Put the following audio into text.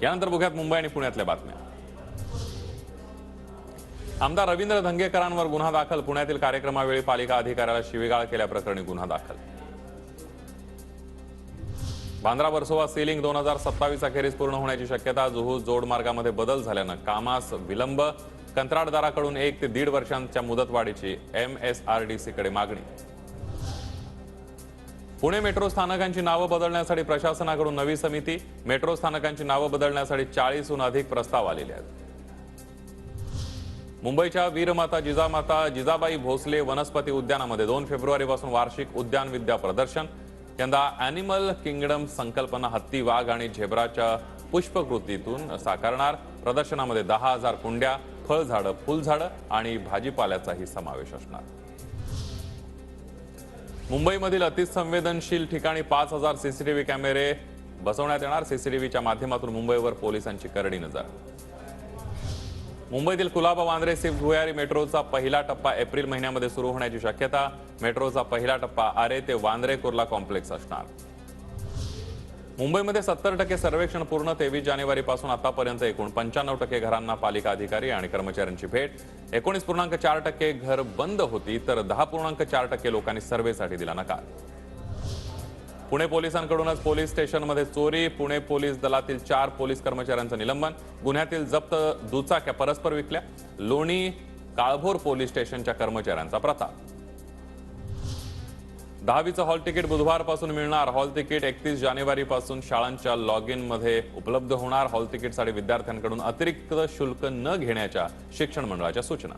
यानंतर बघूयात मुंबई आणि पुण्यातल्या बातम्या। आमदार रवींद्र धंगेकरांवर गुन्हा दाखल। पुण्यातील कार्यक्रमावेळी पालिका अधिकाऱ्याला शिवीगाळ केल्याप्रकरणी गुन्हा दाखल। बांद्रा वर्सोवा सीलिंग 2027 अखेरीस पूर्ण होण्याची शक्यता। जुहू जोड मार्गामध्ये बदल झाल्यानं कामास विलंब। कंत्राटदाराकडून 1 ते 1.5 वर्षांच्या मुदतवाढीची MSRDC कडे मागणी। पुणे मेट्रो स्थानकांची नावं बदलण्यासाठी प्रशासनाकडून नवी समिती। मेट्रो स्थानकांची नावं बदलण्यासाठी 40हून अधिक प्रस्ताव आलेले आहेत। मुंबईच्या वीरमाता जिजाबाई भोसले वनस्पती उद्यानामध्ये 2 फेब्रुवारीपासून वार्षिक उद्यान विद्या प्रदर्शन। यंदा अॅनिमल किंगडम संकल्पना हत्ती, वाघ आणि झेब्राच्या पुष्पकृतीतून साकारणार। प्रदर्शनामध्ये 10,000 कुंड्या, फळझाडं, फुलझाडं आणि भाजीपाल्याचाही समावेश असणार। मुंबईमधील अतिसंवेदनशील ठिकाणी 5,000 सीसीटीव्ही कॅमेरे बसवण्यात येणार। सीसीटीव्हीच्या माध्यमातून मुंबईवर पोलिसांची करडी नजर। मुंबईतील कुलाबा वांद्रे सिफ्ट भुयारी मेट्रोचा पहिला टप्पा एप्रिल महिन्यामध्ये सुरू होण्याची शक्यता। मेट्रोचा पहिला टप्पा आरे ते वांद्रे कुर्ला कॉम्प्लेक्स असणार। मुंबईमध्ये 70% सर्वेक्षण पूर्ण। 23 जानेवारीपासून आतापर्यंत एकूण 95% घरांना पालिका अधिकारी आणि कर्मचाऱ्यांची भेट। 19.4% घर बंद होती, तर 10.4% लोकांनी सर्व्हेसाठी दिला नकार। पुणे पोलिसांकडूनच पोलीस स्टेशनमध्ये चोरी। पुणे पोलीस दलातील 4 पोलीस कर्मचाऱ्यांचं निलंबन। गुन्ह्यातील जप्त दुचाक्या परस्पर विकल्या। लोणी काळभोर पोलीस स्टेशनच्या कर्मचाऱ्यांचा प्रताप। 10वीचं हॉल तिकीट बुधवारपासून मिळणार। हॉल तिकीट 31 जानेवारीपासून शाळांच्या लॉग इन मध्ये उपलब्ध होणार। हॉल तिकीटसाठी विद्यार्थ्यांकडून अतिरिक्त शुल्क न घेण्याच्या शिक्षण मंडळाच्या सूचना।